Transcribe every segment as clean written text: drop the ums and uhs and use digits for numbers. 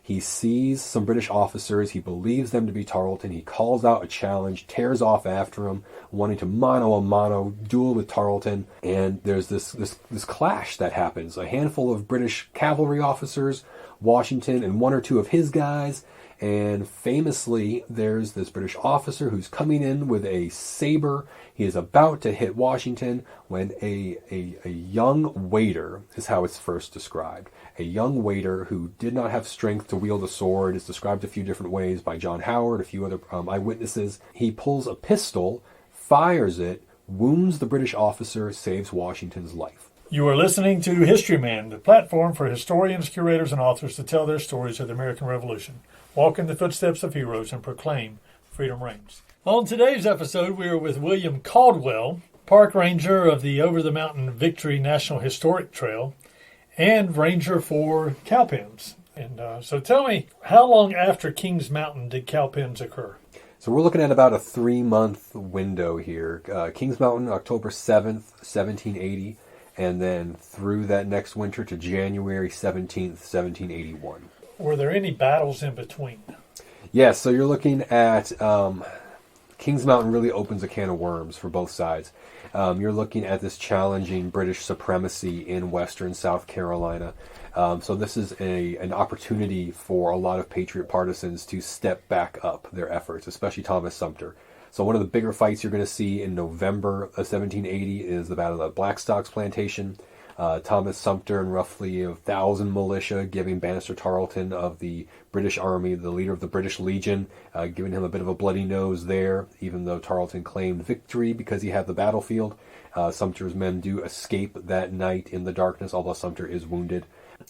He sees some British officers. He believes them to be Tarleton. He calls out a challenge, tears off after him, wanting to mano-a-mano duel with Tarleton. And there's this clash that happens. A handful of British cavalry officers, Washington, and one or two of his guys. And famously, there's this British officer who's coming in with a saber. He is about to hit Washington when a young waiter, is how it's first described. A young waiter who did not have strength to wield a sword is described a few different ways by John Howard, a few other eyewitnesses. He pulls a pistol, fires it, wounds the British officer, saves Washington's life. You are listening to History Man, the platform for historians, curators, and authors to tell their stories of the American Revolution, walk in the footsteps of heroes, and proclaim freedom reigns. On today's episode, we are with William Caldwell, park ranger of the Over the Mountain Victory National Historic Trail, and ranger for Cowpens. And so tell me, how long after Kings Mountain did Cowpens occur? So we're looking at about a 3-month window here. Kings Mountain, October 7th, 1780, and then through that next winter to January 17th, 1781. Were there any battles in between? Yes, so you're looking at Kings Mountain really opens a can of worms for both sides. You're looking at this challenging British supremacy in western South Carolina. So this is an opportunity for a lot of Patriot partisans to step back up their efforts, especially Thomas Sumter. So one of the bigger fights you're going to see in November of 1780 is the Battle of Blackstock's Plantation. Thomas Sumter and roughly 1,000 militia giving Banastre Tarleton of the British Army, the leader of the British Legion, giving him a bit of a bloody nose there, even though Tarleton claimed victory because he had the battlefield. Sumter's men do escape that night in the darkness, although Sumter is wounded.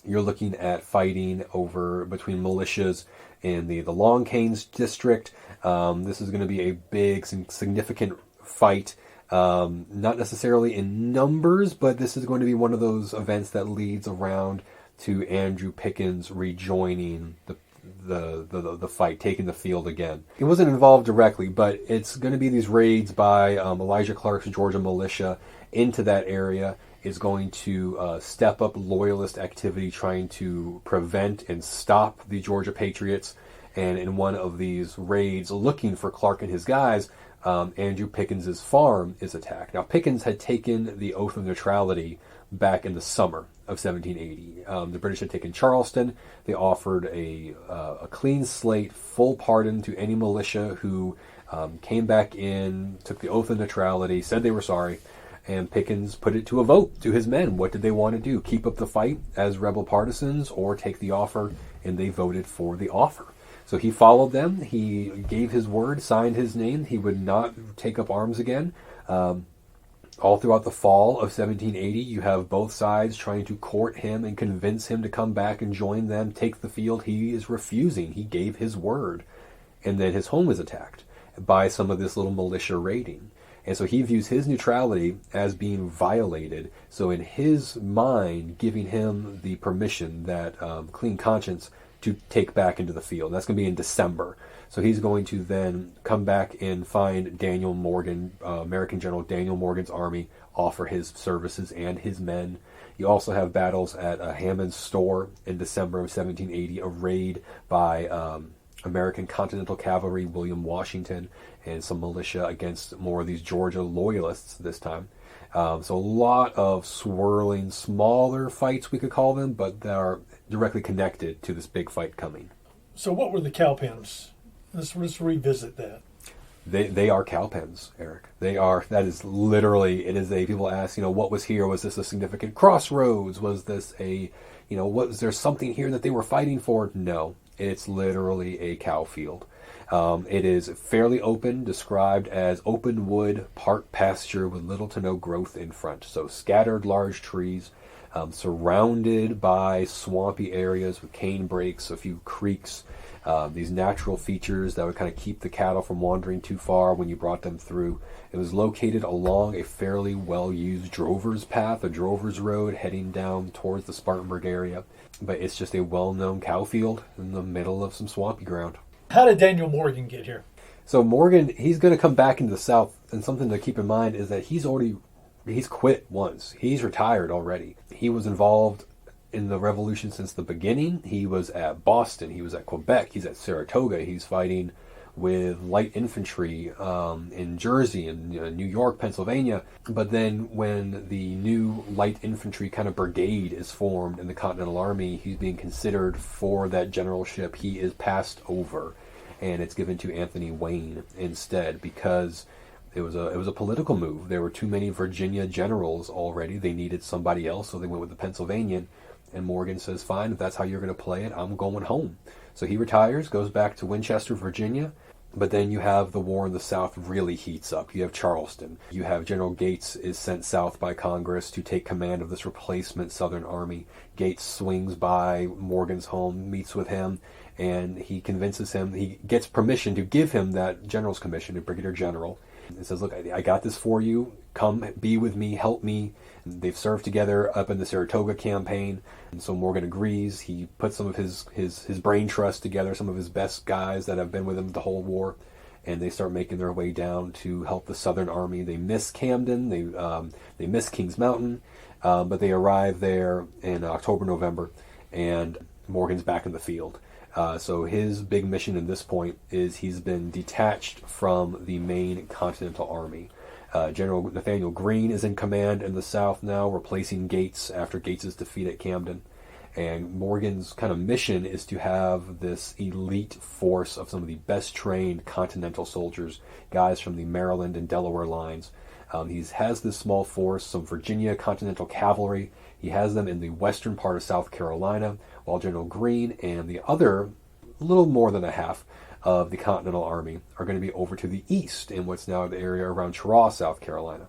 You're looking at fighting over between militias in the Long Canes district. This is going to be a big, significant fight. Not necessarily in numbers, but this is going to be one of those events that leads around to Andrew Pickens rejoining the fight, taking the field again. He wasn't involved directly, but it's going to be these raids by Elijah Clark's Georgia militia into that area. Is going to step up loyalist activity, trying to prevent and stop the Georgia Patriots. And in one of these raids, looking for Clark and his guys, Andrew Pickens' farm is attacked. Now, Pickens had taken the oath of neutrality back in the summer of 1780. The British had taken Charleston. They offered a clean slate, full pardon to any militia who came back in, took the oath of neutrality, said they were sorry. And Pickens put it to a vote to his men. What did they want to do? Keep up the fight as rebel partisans or take the offer? And they voted for the offer. So he followed them. He gave his word, signed his name. He would not take up arms again. All throughout the fall of 1780, you have both sides trying to court him and convince him to come back and join them, take the field. He is refusing. He gave his word. And then his home is attacked by some of this little militia raiding. And so he views his neutrality as being violated. So in his mind, giving him the permission, that clean conscience, to take back into the field. That's going to be in December. So he's going to then come back and find Daniel Morgan, American General Daniel Morgan's army, offer his services and his men. You also have battles at Hammond's Store in December of 1780, a raid by American Continental Cavalry, William Washington, and some militia against more of these Georgia loyalists this time. So a lot of swirling, smaller fights, we could call them, but they are directly connected to this big fight coming. So what were the Cowpens? Let's revisit that. They are Cowpens, Eric. They are. That is literally. It is a. People ask, what was here? Was this a significant crossroads? Was this a, was there something here that they were fighting for? No, it's literally a cow field. It is fairly open, described as open wood, part pasture with little to no growth in front. So scattered large trees, surrounded by swampy areas with cane breaks, a few creeks, these natural features that would kind of keep the cattle from wandering too far when you brought them through. It was located along a fairly well-used drover's path, a drover's road heading down towards the Spartanburg area. But it's just a well-known cow field in the middle of some swampy ground. How did Daniel Morgan get here? So Morgan, he's going to come back into the South, and something to keep in mind is that he's quit once. He's retired already. He was involved in the Revolution since the beginning. He was at Boston, he was at Quebec, he's at Saratoga, he's fighting with light infantry in Jersey and New York, Pennsylvania. But then when the new light infantry kind of brigade is formed in the Continental Army, he's being considered for that generalship. He is passed over, and it's given to Anthony Wayne instead because it was a political move. There were too many Virginia generals already. They needed somebody else, so they went with the Pennsylvanian. And Morgan says, fine, if that's how you're going to play it, I'm going home. So he retires, goes back to Winchester, Virginia. But then you have the war in the South really heats up. You have Charleston. You have General Gates is sent south by Congress to take command of this replacement Southern Army. Gates swings by Morgan's home, meets with him, and he convinces him, he gets permission to give him that general's commission, a brigadier general. And says, look, I got this for you. Come be with me, help me. And they've served together up in the Saratoga campaign. And so Morgan agrees. He puts some of his brain trust together, some of his best guys that have been with him the whole war. And they start making their way down to help the Southern Army. They miss Camden. They miss Kings Mountain. But they arrive there in October, November. And Morgan's back in the field. So his big mission at this point is he's been detached from the main Continental Army. General Nathaniel Greene is in command in the South now, replacing Gates after Gates' defeat at Camden. And Morgan's kind of mission is to have this elite force of some of the best trained Continental soldiers, guys from the Maryland and Delaware lines. He has this small force, some Virginia Continental cavalry. He has them in the western part of South Carolina, while General Greene and the other, little more than a half, of the Continental Army are going to be over to the east in what's now the area around Cheraw, South Carolina.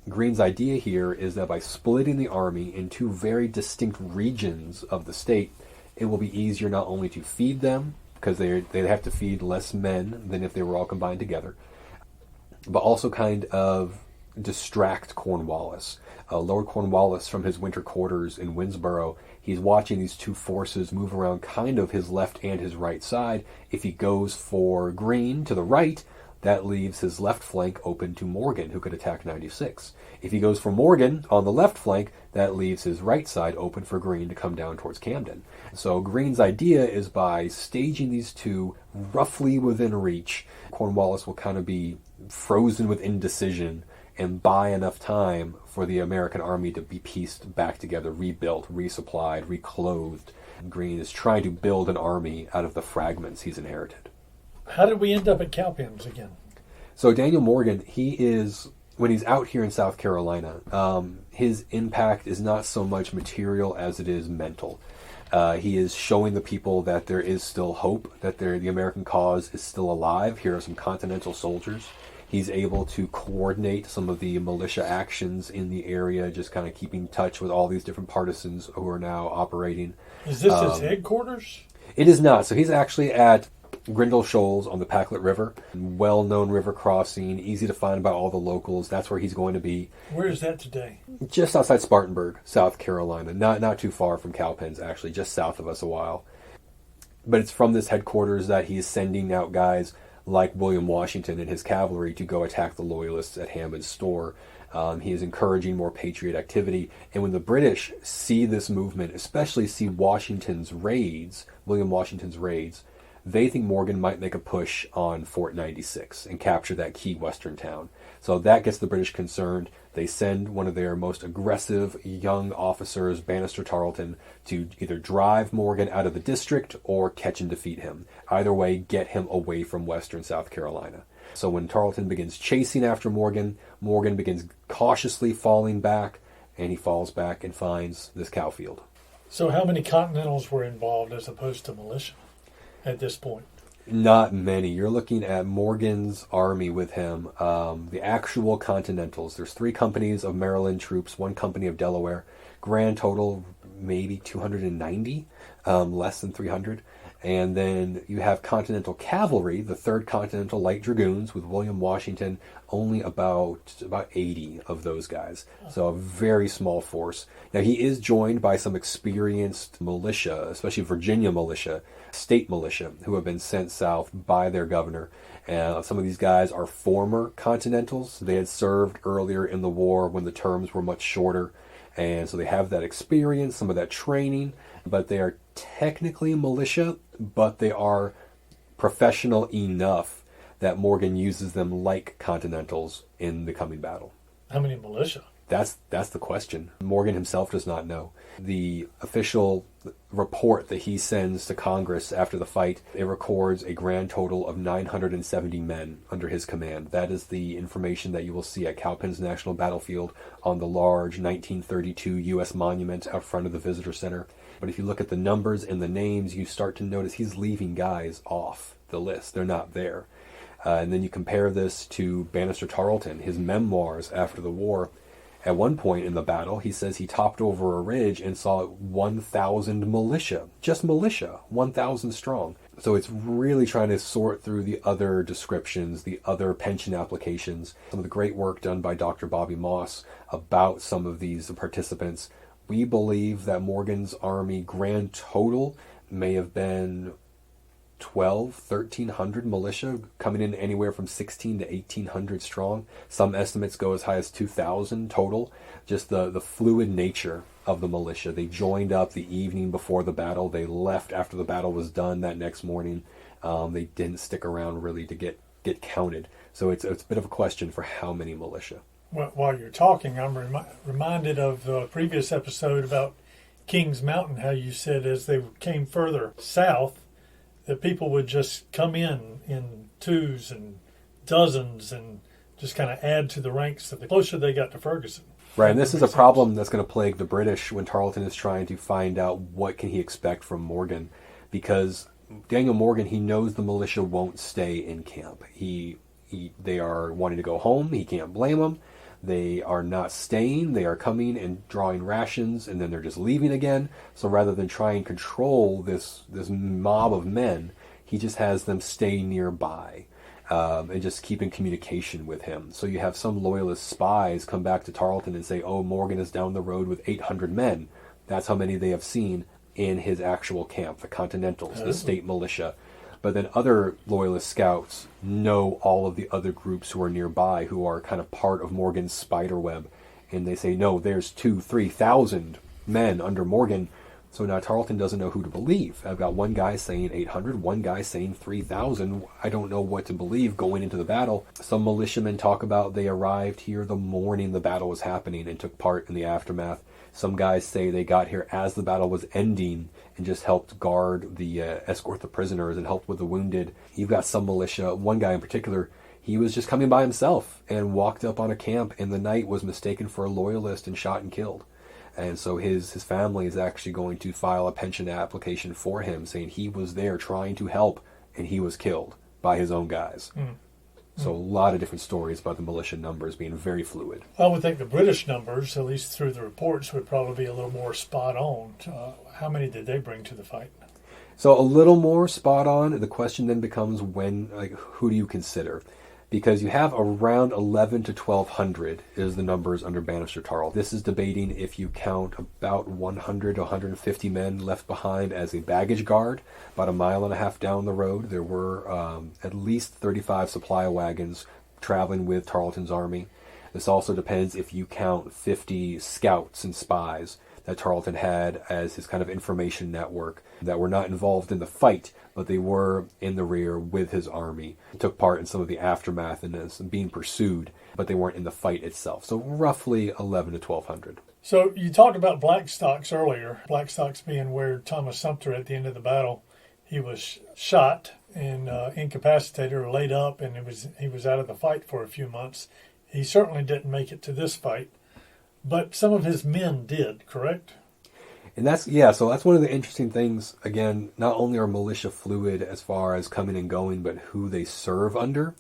Greene's idea here is that by splitting the army in two very distinct regions of the state, it will be easier not only to feed them, because they'd have to feed less men than if they were all combined together, but also kind of distract Cornwallis. Lord Cornwallis, from his winter quarters in Winnsboro, he's watching these two forces move around kind of his left and his right side. If he goes for Greene to the right, that leaves his left flank open to Morgan, who could attack 96. If he goes for Morgan on the left flank, that leaves his right side open for Greene to come down towards Camden. So Greene's idea is by staging these two roughly within reach, Cornwallis will kind of be frozen with indecision and buy enough time for the American army to be pieced back together, rebuilt, resupplied, reclothed. Greene is trying to build an army out of the fragments he's inherited. How did we end up at Cowpens again? So Daniel Morgan, when he's out here in South Carolina, his impact is not so much material as it is mental. He is showing the people that there is still hope, that the American cause is still alive. Here are some Continental soldiers. He's able to coordinate some of the militia actions in the area, just kind of keeping touch with all these different partisans who are now operating. Is this his headquarters? It is not. So he's actually at Grindle Shoals on the Packlet River, well-known river crossing, easy to find by all the locals. That's where he's going to be. Where is that today? Just outside Spartanburg, South Carolina. Not too far from Cowpens, actually, just south of us a while. But it's from this headquarters that he's sending out guys like William Washington and his cavalry to go attack the Loyalists at Hammond's Store. He is encouraging more patriot activity. And when the British see this movement, especially see William Washington's raids, they think Morgan might make a push on Fort 96 and capture that key western town. So that gets the British concerned. They send one of their most aggressive young officers, Bannister Tarleton, to either drive Morgan out of the district or catch and defeat him. Either way, get him away from western South Carolina. So when Tarleton begins chasing after Morgan, Morgan begins cautiously falling back, and he falls back and finds this cow field. So how many Continentals were involved as opposed to militia at this point? Not many. You're looking at Morgan's army with him. The actual Continentals. There's 3 companies of Maryland troops, 1 company of Delaware. Grand total, maybe 290, less than 300. And then you have Continental Cavalry, the 3rd Continental Light Dragoons, with William Washington, only about 80 of those guys. So a very small force. Now he is joined by some experienced militia, especially Virginia militia, state militia, who have been sent south by their governor. Some of these guys are former Continentals. They had served earlier in the war when the terms were much shorter. And so they have that experience, some of that training, but they are technically militia, but they are professional enough that Morgan uses them like Continentals in the coming battle. How many militia? That's the question. Morgan himself does not know. The official report that he sends to Congress after the fight, it records a grand total of 970 men under his command. That is the information that you will see at Cowpens National Battlefield on the large 1932 U.S. monument out front of the Visitor Center. But if you look at the numbers and the names, you start to notice he's leaving guys off the list. They're not there. And then you compare this to Bannister Tarleton, his memoirs after the war. At one point in the battle, he says he topped over a ridge and saw 1,000 militia. Just militia, 1,000 strong. So it's really trying to sort through the other descriptions, the other pension applications, some of the great work done by Dr. Bobby Moss about some of these participants. We believe that Morgan's army grand total may have been 1,300 militia, coming in anywhere from 16 to 1,800 strong. Some estimates go as high as 2,000 total. Just the fluid nature of the militia. They joined up the evening before the battle. They left after the battle was done that next morning. They didn't stick around really to get counted. So it's a bit of a question for how many militia. Well, while you're talking, I'm reminded of the previous episode about Kings Mountain, how you said as they came further south, that people would just come in twos and dozens and just kind of add to the ranks the closer they got to Ferguson. Right, and this is a problem that's going to plague the British when Tarleton is trying to find out what can he expect from Morgan, because Daniel Morgan, he knows the militia won't stay in camp. They are wanting to go home. He can't blame them. They are not staying. They are coming and drawing rations, and then they're just leaving again. So rather than try and control this mob of men, he just has them stay nearby and just keep in communication with him. So you have some loyalist spies come back to Tarleton and say, oh, Morgan is down the road with 800 men. That's how many they have seen in his actual camp, the Continentals, the state militia. But then other loyalist scouts know all of the other groups who are nearby, who are kind of part of Morgan's spider web. And they say, no, there's 2,000-3,000 men under Morgan. So now Tarleton doesn't know who to believe. I've got one guy saying 800, one guy saying 3,000. I don't know what to believe going into the battle. Some militiamen talk about they arrived here the morning the battle was happening and took part in the aftermath. Some guys say they got here as the battle was ending and just helped guard escort the prisoners and helped with the wounded. You've got some militia, one guy in particular, he was just coming by himself and walked up on a camp in the night, was mistaken for a loyalist and shot and killed. And so his family is actually going to file a pension application for him, saying he was there trying to help and he was killed by his own guys. So a lot of different stories about the militia numbers being very fluid. I would think the British numbers, at least through the reports, would probably be a little more spot on. How many did they bring to the fight? So a little more spot on. The question then becomes who do you consider? Because you have around 11 to 1,200 is the numbers under Bannister Tarleton. This is debating if you count about 100 to 150 men left behind as a baggage guard. About a mile and a half down the road, there were at least 35 supply wagons traveling with Tarleton's army. This also depends if you count 50 scouts and spies that Tarleton had as his kind of information network that were not involved in the fight, but they were in the rear with his army, took part in some of the aftermath and being pursued, but they weren't in the fight itself. So roughly 11 to 1,200. So you talked about Blackstocks earlier. Blackstocks being where Thomas Sumter at the end of the battle, he was shot and incapacitated or laid up, and he was out of the fight for a few months. He certainly didn't make it to this fight, but some of his men did, correct? And that's one of the interesting things. Again, not only are militia fluid as far as coming and going, but who they serve under.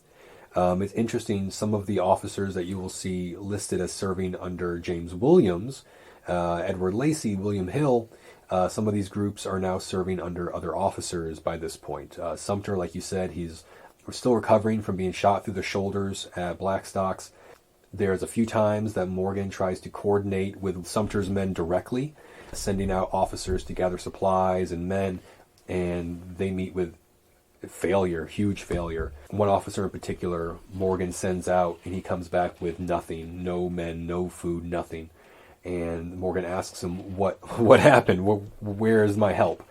It's interesting, some of the officers that you will see listed as serving under James Williams, Edward Lacey, William Hill, some of these groups are now serving under other officers by this point. Sumter, like you said, he's still recovering from being shot through the shoulders at Blackstocks. There's a few times that Morgan tries to coordinate with Sumter's men directly, sending out officers to gather supplies and men, and they meet with failure, huge failure. One officer in particular, Morgan sends out, and he comes back with nothing, no men, no food, nothing. And Morgan asks him, what happened? Where is my help?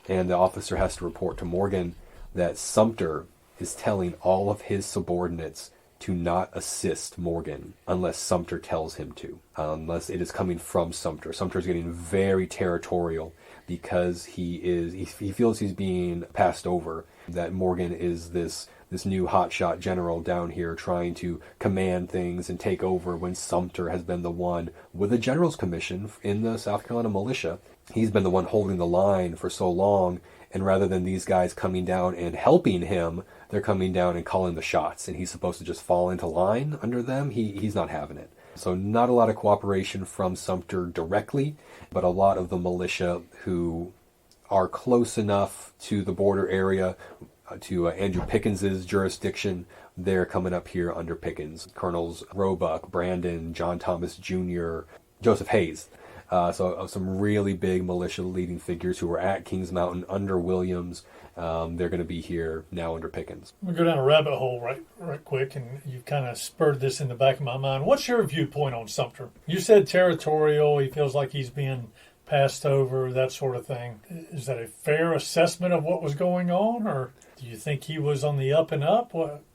And the officer has to report to Morgan that Sumter is telling all of his subordinates to not assist Morgan unless Sumter tells him to, unless it is coming from Sumter. Sumter's getting very territorial because he feels he's being passed over, that Morgan is this new hotshot general down here trying to command things and take over when Sumter has been the one with a general's commission in the South Carolina militia. He's been the one holding the line for so long, and rather than these guys coming down and helping him, they're coming down and calling the shots, and he's supposed to just fall into line under them. He's not having it. So not a lot of cooperation from Sumter directly, but a lot of the militia who are close enough to the border area, to Andrew Pickens's jurisdiction, they're coming up here under Pickens. Colonels Roebuck, Brandon, John Thomas Jr., Joseph Hayes. So some really big militia leading figures who were at Kings Mountain under Williams. They're going to be here now under Pickens. I'm going to go down a rabbit hole right quick, and you've kind of spurred this in the back of my mind. What's your viewpoint on Sumter? You said territorial. He feels like he's being passed over, that sort of thing. Is that a fair assessment of what was going on, or do you think he was on the up and up?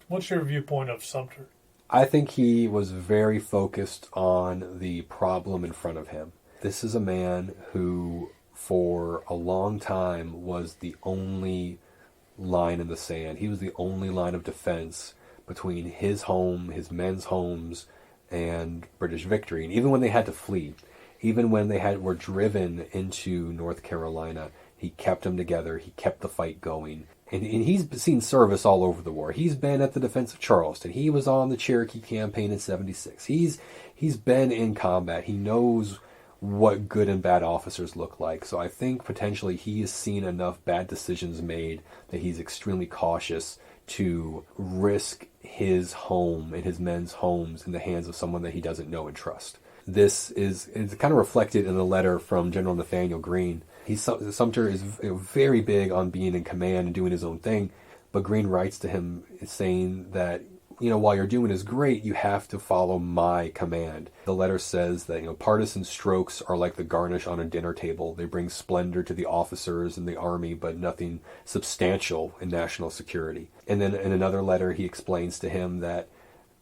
What's your viewpoint of Sumter? I think he was very focused on the problem in front of him. This is a man who, for a long time, was the only line in the sand. He was the only line of defense between his home, his men's homes, and British victory. And even when they had to flee, even when they were driven into North Carolina, he kept them together. He kept the fight going. And he's seen service all over the war. He's been at the defense of Charleston. He was on the Cherokee campaign in '76. He's been in combat. He knows what good and bad officers look like. So I think potentially he has seen enough bad decisions made that he's extremely cautious to risk his home and his men's homes in the hands of someone that he doesn't know and trust. This is kind of reflected in a letter from General Nathaniel Greene. Sumter is very big on being in command and doing his own thing, but Greene writes to him saying that, while you're doing is great, you have to follow my command. The letter says that, partisan strokes are like the garnish on a dinner table. They bring splendor to the officers and the army, but nothing substantial in national security. And then in another letter, he explains to him that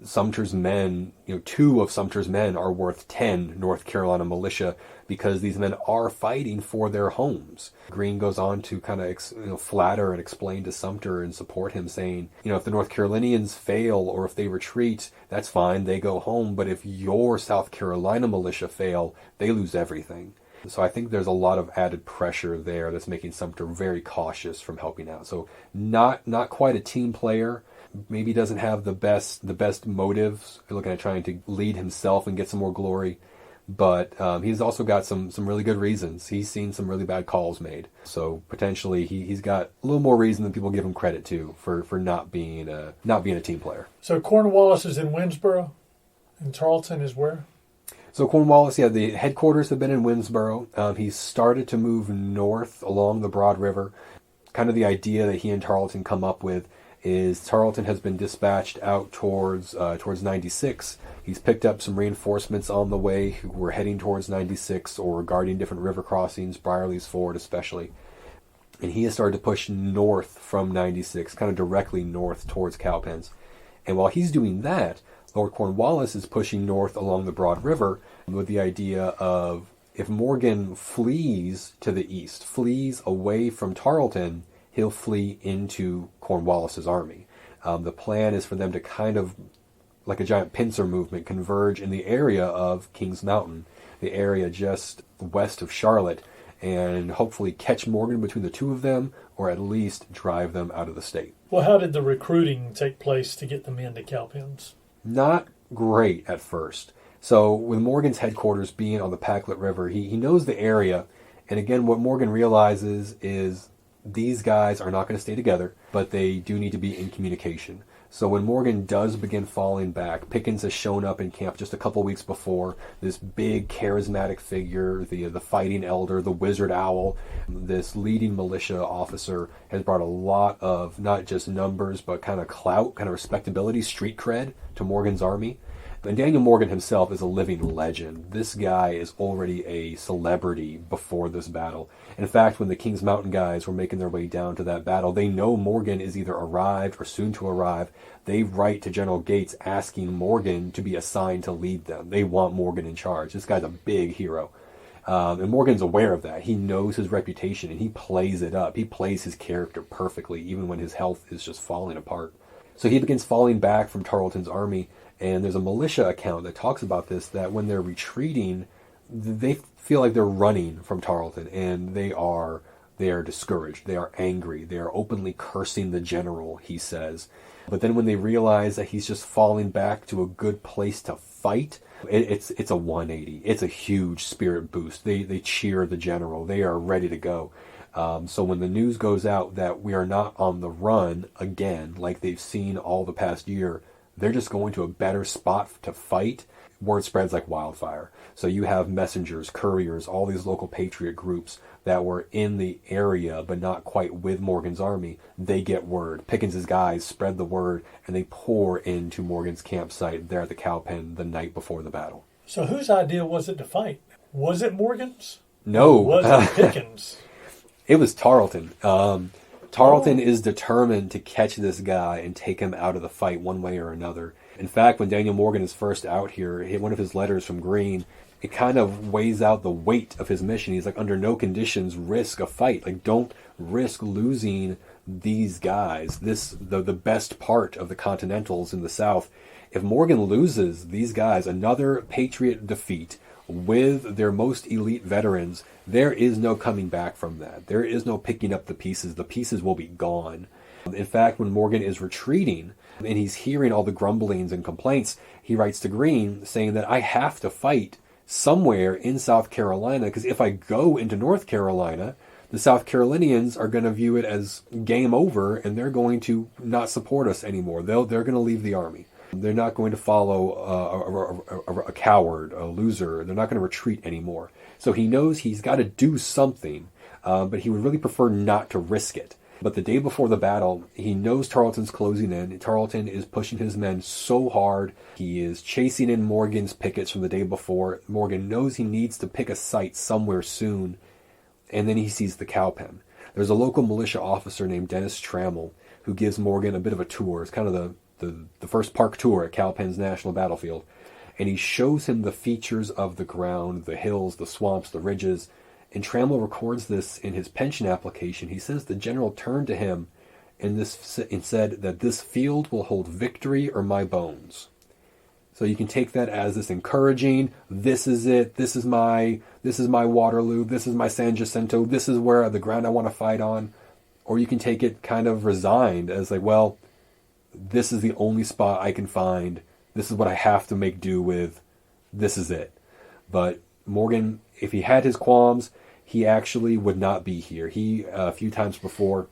Sumter's men, 2 of Sumter's men are worth 10 North Carolina militia because these men are fighting for their homes. Greene goes on to kind of flatter and explain to Sumter and support him, saying, if the North Carolinians fail or if they retreat, that's fine, they go home. But if your South Carolina militia fail, they lose everything. So I think there's a lot of added pressure there that's making Sumter very cautious from helping out. So not quite a team player. Maybe doesn't have the best motives. You're looking at trying to lead himself and get some more glory. But he's also got some really good reasons. He's seen some really bad calls made. So potentially he's got a little more reason than people give him credit to for not being a team player. So Cornwallis is in Winnsboro, and Tarleton is where? So Cornwallis, the headquarters have been in Winnsboro. He's started to move north along the Broad River. Kind of the idea that he and Tarleton come up with is Tarleton has been dispatched out towards 96. He's picked up some reinforcements on the way who were heading towards 96 or guarding different river crossings, Brierley's Ford especially. And he has started to push north from 96, kind of directly north towards Cowpens. And while he's doing that, Lord Cornwallis is pushing north along the Broad River with the idea of if Morgan flees to the east, flees away from Tarleton, he'll flee into Cornwallis's army. The plan is for them to kind of, like a giant pincer movement, converge in the area of Kings Mountain, the area just west of Charlotte, and hopefully catch Morgan between the two of them, or at least drive them out of the state. Well, how did the recruiting take place to get them into Cowpens? Not great at first. So with Morgan's headquarters being on the Packlet River, he knows the area, and again, what Morgan realizes is these guys are not going to stay together, but they do need to be in communication. So when Morgan does begin falling back, Pickens has shown up in camp just a couple weeks before, this big charismatic figure, the fighting elder, the wizard owl. This leading militia officer has brought a lot of not just numbers, but kind of clout, kind of respectability, street cred to Morgan's army. And Daniel Morgan himself is a living legend. This guy is already a celebrity before this battle. In fact, when the Kings Mountain guys were making their way down to that battle, they know Morgan is either arrived or soon to arrive. They write to General Gates asking Morgan to be assigned to lead them. They want Morgan in charge. This guy's a big hero. And Morgan's aware of that. He knows his reputation, and he plays it up. He plays his character perfectly, even when his health is just falling apart. So he begins falling back from Tarleton's army, and there's a militia account that talks about this, that when they're retreating, they feel like they're running from Tarleton, and they are discouraged. They are angry. They are openly cursing the general, he says. But then when they realize that he's just falling back to a good place to fight, it's a 180. It's a huge spirit boost. They cheer the general. They are ready to go. So when the news goes out that we are not on the run again, like they've seen all the past year, they're just going to a better spot to fight, word spreads like wildfire. So you have messengers, couriers, all these local patriot groups that were in the area but not quite with Morgan's army. They get word. Pickens's guys spread the word, and they pour into Morgan's campsite there at the Cowpen the night before the battle. So whose idea was it to fight? Was it Morgan's? No. Or was it Pickens? It was Tarleton. Tarleton is determined to catch this guy and take him out of the fight one way or another. In fact, when Daniel Morgan is first out here, one of his letters from Greene, it kind of weighs out the weight of his mission. He's like, under no conditions risk a fight. Like, don't risk losing these guys, the best part of the Continentals in the South. If Morgan loses these guys, another Patriot defeat with their most elite veterans, there is no coming back from that. There is no picking up the pieces. The pieces will be gone. In fact, when Morgan is retreating and he's hearing all the grumblings and complaints, he writes to Greene saying that I have to fight somewhere in South Carolina, because if I go into North Carolina, the South Carolinians are going to view it as game over, and they're going to not support us anymore. They're going to leave the army. They're not going to follow a coward, a loser. They're not going to retreat anymore. So he knows he's got to do something, but he would really prefer not to risk it. But the day before the battle, he knows Tarleton's closing in. Tarleton is pushing his men so hard. He is chasing in Morgan's pickets from the day before. Morgan knows he needs to pick a site somewhere soon. And then he sees the Cowpen. There's a local militia officer named Dennis Trammell who gives Morgan a bit of a tour. It's kind of the first park tour at Cowpens National Battlefield. And he shows him the features of the ground, the hills, the swamps, the ridges. And Trammell records this in his pension application. He says the general turned to him and said that this field will hold victory or my bones. So you can take that as this encouraging, this is it, this is my Waterloo, this is my San Jacinto, this is where the ground I want to fight on. Or you can take it kind of resigned as like, well, this is the only spot I can find. This is what I have to make do with. This is it. But Morgan, if he had his qualms, he actually would not be here. He, a few times before,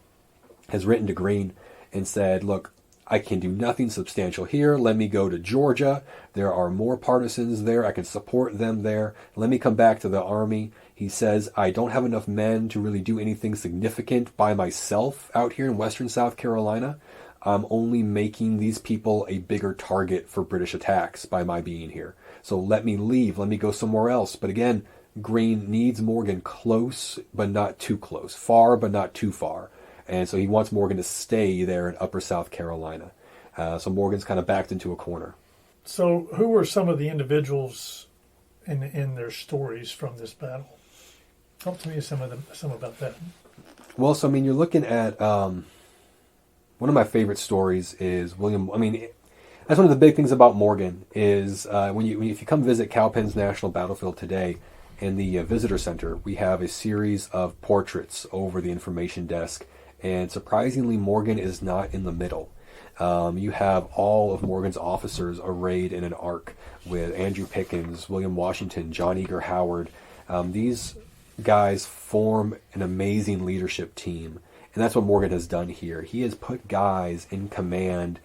has written to Greene and said, look, I can do nothing substantial here. Let me go to Georgia. There are more partisans there. I can support them there. Let me come back to the army. He says, I don't have enough men to really do anything significant by myself out here in western South Carolina. I'm only making these people a bigger target for British attacks by my being here. So let me leave. Let me go somewhere else. But again, Greene needs Morgan close, but not too close. Far, but not too far. And so he wants Morgan to stay there in upper South Carolina. So Morgan's kind of backed into a corner. So who were some of the individuals in their stories from this battle? Talk to me some about that. Well, so I mean, you're looking at one of my favorite stories is William. I mean, that's one of the big things about Morgan is if you come visit Cowpens National Battlefield today, in the visitor center, we have a series of portraits over the information desk. And surprisingly, Morgan is not in the middle. You have all of Morgan's officers arrayed in an arc with Andrew Pickens, William Washington, John Eager Howard. These guys form an amazing leadership team. And that's what Morgan has done here. He has put guys in command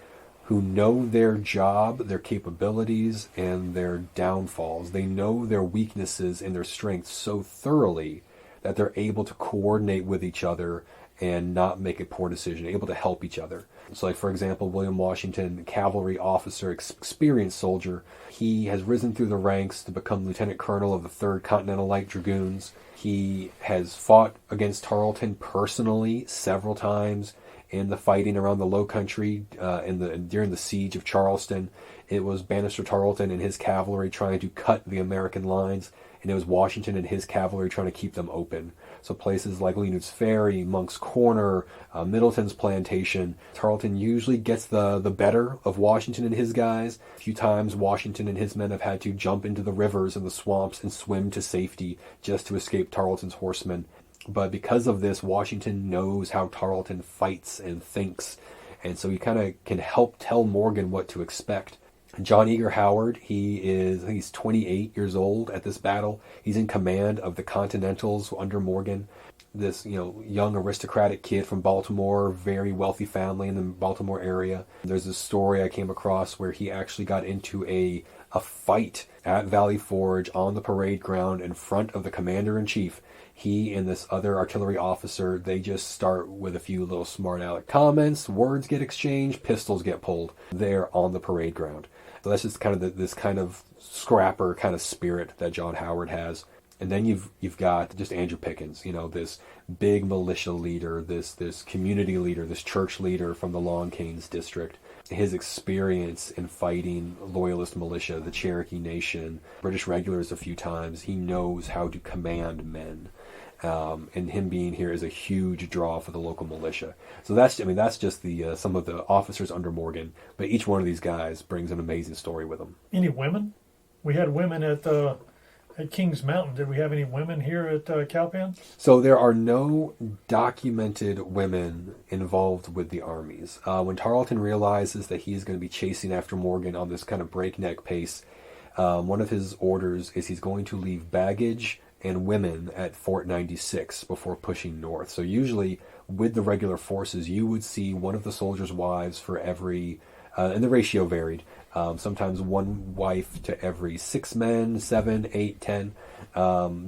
who know their job, their capabilities, and their downfalls. They know their weaknesses and their strengths so thoroughly that they're able to coordinate with each other and not make a poor decision, able to help each other. So, like, for example, William Washington, cavalry officer, experienced soldier, he has risen through the ranks to become lieutenant colonel of the 3rd Continental Light Dragoons. He has fought against Tarleton personally several times in the fighting around the Low Country during the siege of Charleston. It was Banastre Tarleton and his cavalry trying to cut the American lines, and it was Washington and his cavalry trying to keep them open. So places like Leonard's Ferry, Monk's Corner, Middleton's Plantation, Tarleton usually gets the better of Washington and his guys. A few times Washington and his men have had to jump into the rivers and the swamps and swim to safety just to escape Tarleton's horsemen. But because of this, Washington knows how Tarleton fights and thinks, and so he kind of can help tell Morgan what to expect. John Eager Howard, he's 28 years old at this battle. He's in command of the Continentals under Morgan. This, young aristocratic kid from Baltimore, very wealthy family in the Baltimore area. There's a story I came across where he actually got into a fight at Valley Forge on the parade ground in front of the commander-in-chief. He and this other artillery officer, they just start with a few little smart aleck comments, words get exchanged, pistols get pulled there on the parade ground. So that's just kind of this kind of scrapper kind of spirit that John Howard has. And then you've got just Andrew Pickens, this big militia leader, this community leader, this church leader from the Long Canes district. His experience in fighting Loyalist militia, the Cherokee Nation, British regulars a few times, he knows how to command men. And him being here is a huge draw for the local militia. So that's just the some of the officers under Morgan. But each one of these guys brings an amazing story with them. Any women? We had women at Kings Mountain. Did we have any women here at Cowpens? So there are no documented women involved with the armies. When Tarleton realizes that he's going to be chasing after Morgan on this kind of breakneck pace, one of his orders is he's going to leave baggage and women at Fort 96 before pushing north. So usually with the regular forces, you would see one of the soldiers' wives for every, and the ratio varied, sometimes one wife to every 6 men, 7, 8, 10.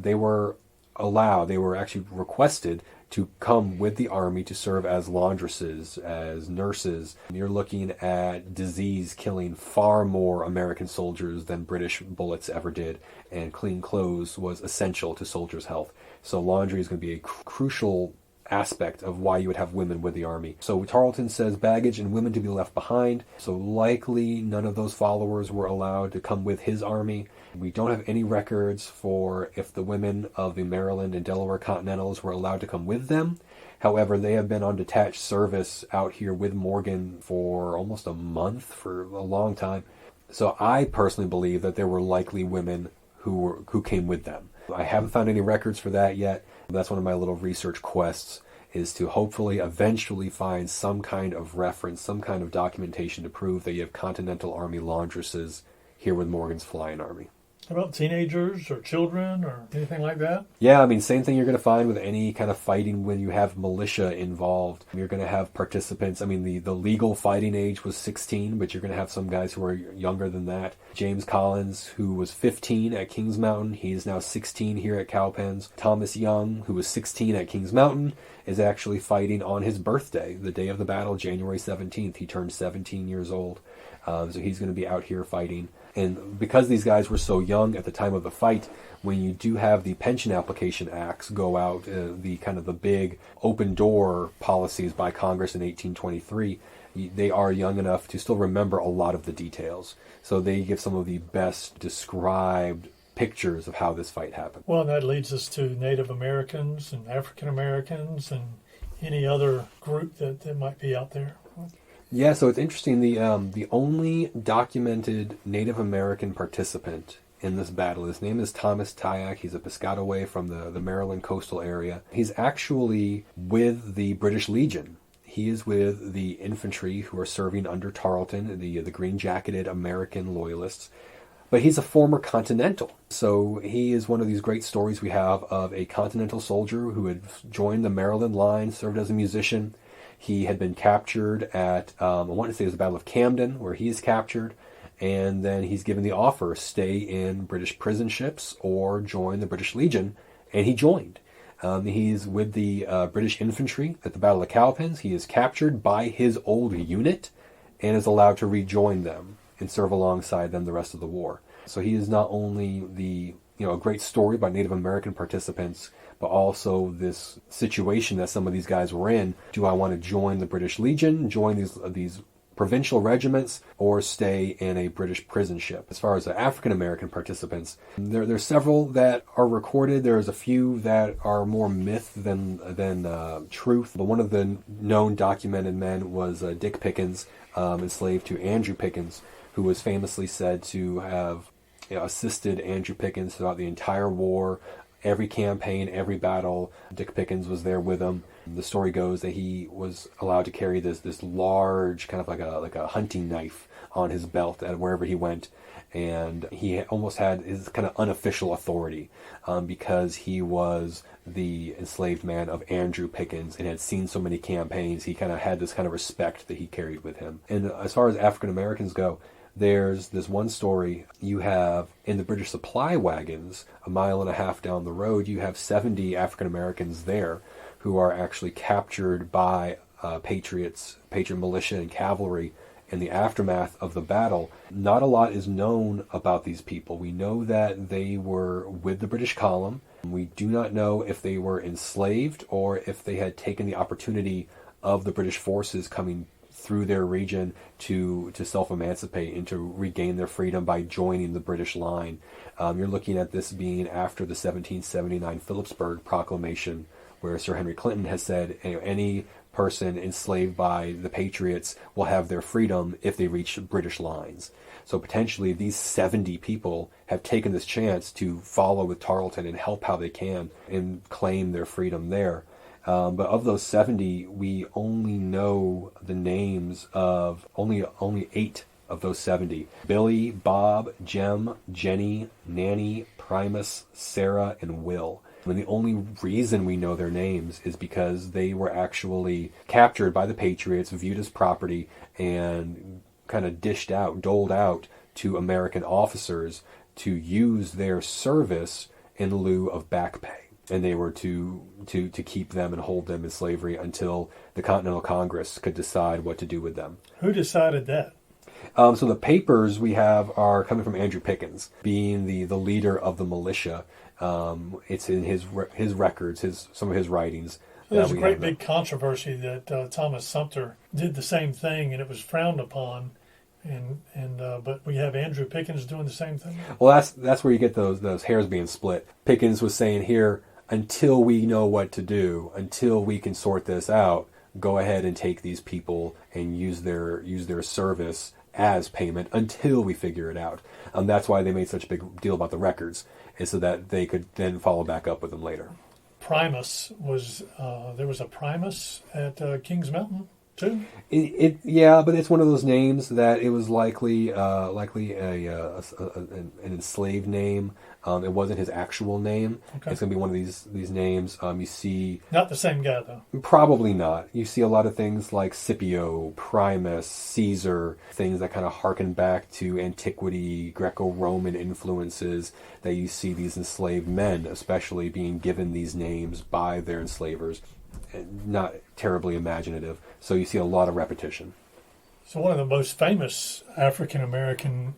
They were actually requested to come with the army to serve as laundresses, as nurses. You're looking at disease killing far more American soldiers than British bullets ever did, and clean clothes was essential to soldiers' health. So laundry is going to be a crucial aspect of why you would have women with the army. So Tarleton says baggage and women to be left behind. So likely none of those followers were allowed to come with his army. We don't have any records for if the women of the Maryland and Delaware Continentals were allowed to come with them. However, they have been on detached service out here with Morgan for almost a month, for a long time. So I personally believe that there were likely women who came with them. I haven't found any records for that yet. That's one of my little research quests, is to hopefully eventually find some kind of reference, some kind of documentation to prove that you have Continental Army laundresses here with Morgan's flying army. How about teenagers or children or anything like that? Yeah, same thing you're going to find with any kind of fighting when you have militia involved. You're going to have participants. The legal fighting age was 16, but you're going to have some guys who are younger than that. James Collins, who was 15 at Kings Mountain, he is now 16 here at Cowpens. Thomas Young, who was 16 at Kings Mountain, is actually fighting on his birthday, the day of the battle, January 17th. He turned 17 years old. So he's going to be out here fighting. And because these guys were so young at the time of the fight, when you do have the pension application acts go out, the kind of the big open door policies by Congress in 1823, they are young enough to still remember a lot of the details. So they give some of the best described pictures of how this fight happened. Well, and that leads us to Native Americans and African Americans and any other group that might be out there. Yeah, so it's interesting. The only documented Native American participant in this battle, his name is Thomas Tyack. He's a Piscataway from the Maryland coastal area. He's actually with the British Legion. He is with the infantry who are serving under Tarleton, the green-jacketed American loyalists. But he's a former Continental. So he is one of these great stories we have of a Continental soldier who had joined the Maryland line, served as a musician. He had been captured at, I want to say it was the Battle of Camden, where he is captured. And then he's given the offer, stay in British prison ships or join the British Legion. And he joined. He's with the British infantry at the Battle of Cowpens. He is captured by his old unit and is allowed to rejoin them and serve alongside them the rest of the war. So he is not only a great story by Native American participants, but also this situation that some of these guys were in. Do I want to join the British Legion, join these provincial regiments, or stay in a British prison ship? As far as the African American participants, there's several that are recorded. There's a few that are more myth than truth. But one of the known documented men was Dick Pickens, enslaved to Andrew Pickens, who was famously said to have assisted Andrew Pickens throughout the entire war. Every campaign, every battle, Dick Pickens was there with him. The story goes that he was allowed to carry this large, kind of like a hunting knife on his belt at wherever he went, and he almost had his kind of unofficial authority because he was the enslaved man of Andrew Pickens and had seen so many campaigns. He kind of had this kind of respect that he carried with him. And as far as African Americans go, there's this one story you have in the British supply wagons, a mile and a half down the road, you have 70 African Americans there who are actually captured by patriot militia and cavalry in the aftermath of the battle. Not a lot is known about these people. We know that they were with the British column. We do not know if they were enslaved or if they had taken the opportunity of the British forces coming through their region to self-emancipate and to regain their freedom by joining the British line. You're looking at this being after the 1779 Phillipsburg Proclamation, where Sir Henry Clinton has said any person enslaved by the Patriots will have their freedom if they reach British lines. So potentially these 70 people have taken this chance to follow with Tarleton and help how they can and claim their freedom there. But of those 70, we only know the names of only 8 of those 70. Billy, Bob, Jem, Jenny, Nanny, Primus, Sarah, and Will. And the only reason we know their names is because they were actually captured by the Patriots, viewed as property, and kind of doled out to American officers to use their service in lieu of back pay. And they were to keep them and hold them in slavery until the Continental Congress could decide what to do with them. Who decided that? So the papers we have are coming from Andrew Pickens, being the leader of the militia. It's in his records, some of his writings. There's a great big controversy that Thomas Sumter did the same thing, and it was frowned upon. But we have Andrew Pickens doing the same thing. Well, that's where you get those hairs being split. Pickens was saying here, until we know what to do, until we can sort this out, go ahead and take these people and use their service as payment until we figure it out. That's why they made such a big deal about the records, is so that they could then follow back up with them later. Primus was there was a Primus at Kings Mountain too. Yeah, but it's one of those names that it was likely an enslaved name. It wasn't his actual name. Okay. It's going to be one of these names. You see, not the same guy though. Probably not. You see a lot of things like Scipio, Primus, Caesar, things that kind of harken back to antiquity, Greco-Roman influences. That you see these enslaved men, especially, being given these names by their enslavers. Not terribly imaginative. So you see a lot of repetition. So one of the most famous African-American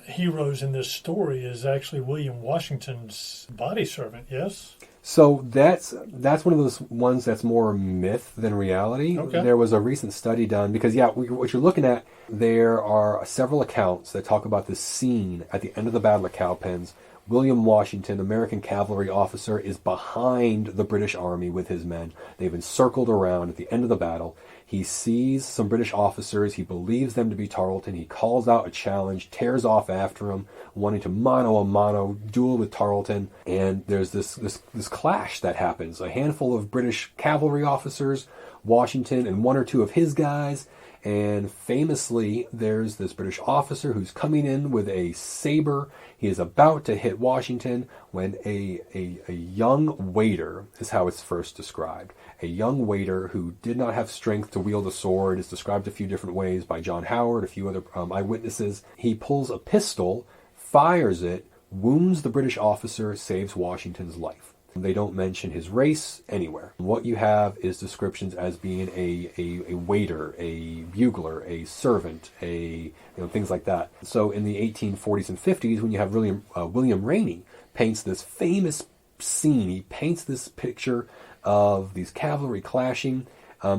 heroes in this story is actually William Washington's body servant, yes? So that's one of those ones that's more myth than reality. Okay. There was a recent study done, because, what you're looking at, there are several accounts that talk about this scene at the end of the Battle of Cowpens. William Washington, American cavalry officer, is behind the British army with his men. They've encircled around at the end of the battle. He sees some British officers. He believes them to be Tarleton. He calls out a challenge, tears off after him, wanting to mano-a-mano duel with Tarleton. And there's this clash that happens. A handful of British cavalry officers, Washington, and one or two of his guys. And famously, there's this British officer who's coming in with a saber. He is about to hit Washington when a young waiter, is how it's first described. A young waiter who did not have strength to wield a sword is described a few different ways by John Howard, a few other eyewitnesses. He pulls a pistol, fires it, wounds the British officer, saves Washington's life. They don't mention his race anywhere. What you have is descriptions as being a waiter, a bugler, a servant, things like that. So in the 1840s and 50s, when you have William Rainey paints this famous scene, he paints this picture of these cavalry clashing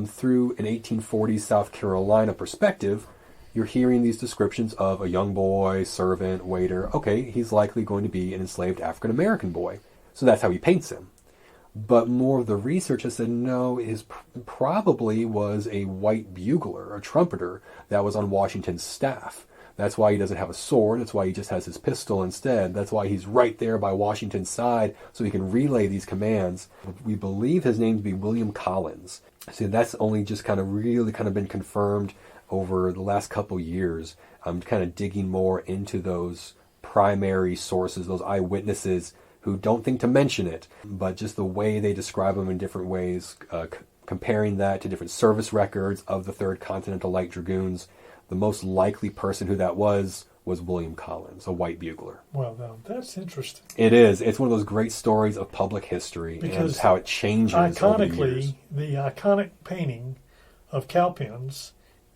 through an 1840s South Carolina perspective. You're hearing these descriptions of a young boy, servant, waiter. Okay, he's likely going to be an enslaved African American boy. So that's how he paints him. But more of the research has said no, his probably was a white bugler, a trumpeter that was on Washington's staff. That's why he doesn't have a sword. That's why he just has his pistol instead. That's why he's right there by Washington's side so he can relay these commands. We believe his name to be William Collins. So that's only just really been confirmed over the last couple years. I'm kind of digging more into those primary sources, those eyewitnesses who don't think to mention it, but just the way they describe them in different ways, comparing that to different service records of the 3rd Continental Light Dragoons. The most likely person who that was William Collins, a white bugler. Well, now, that's interesting. It is. It's one of those great stories of public history because and how it changes over the years. The iconic painting of Cowpens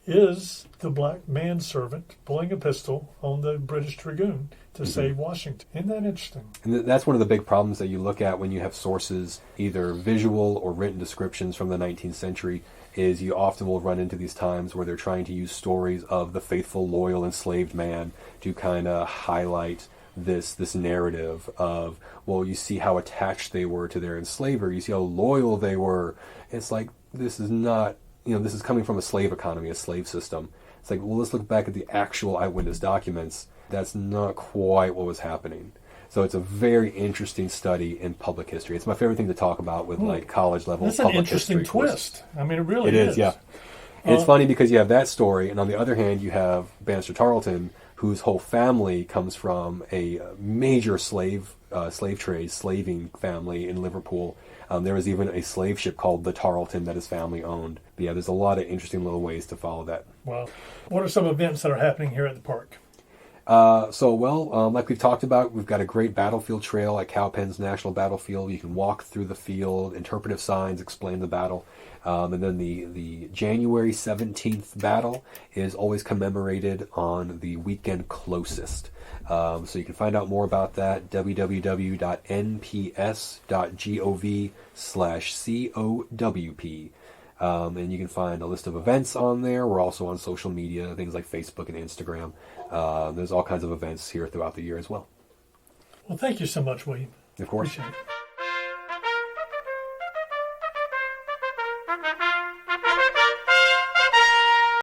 is the black manservant pulling a pistol on the British Dragoon to save Washington. Isn't that interesting? And that's one of the big problems that you look at when you have sources, either visual or written descriptions from the 19th century, is you often will run into these times where they're trying to use stories of the faithful, loyal, enslaved man to kind of highlight this narrative of, well, you see how attached they were to their enslaver, you see how loyal they were. It's like, this is not, this is coming from a slave economy, a slave system. It's like, well, let's look back at the actual eyewitness documents. That's not quite what was happening. So it's a very interesting study in public history. It's my favorite thing to talk about with college level That's public an interesting history twist. courses. I mean, it really is. Yeah. And it's funny because you have that story, and on the other hand, you have Bannister Tarleton, whose whole family comes from a major slave trade, slaving family in Liverpool. There was even a slave ship called the Tarleton that his family owned. But yeah, there's a lot of interesting little ways to follow that. Wow. What are some events that are happening here at the park? Like we've talked about, we've got a great battlefield trail at Cowpens National Battlefield. You can walk through the field, interpretive signs explain the battle. And then the January 17th battle is always commemorated on the weekend closest. So you can find out more about that, www.nps.gov/COWP. And you can find a list of events on there. We're also on social media, things like Facebook and Instagram. There's all kinds of events here throughout the year as well. Well, thank you so much, William. Of course. Appreciate it.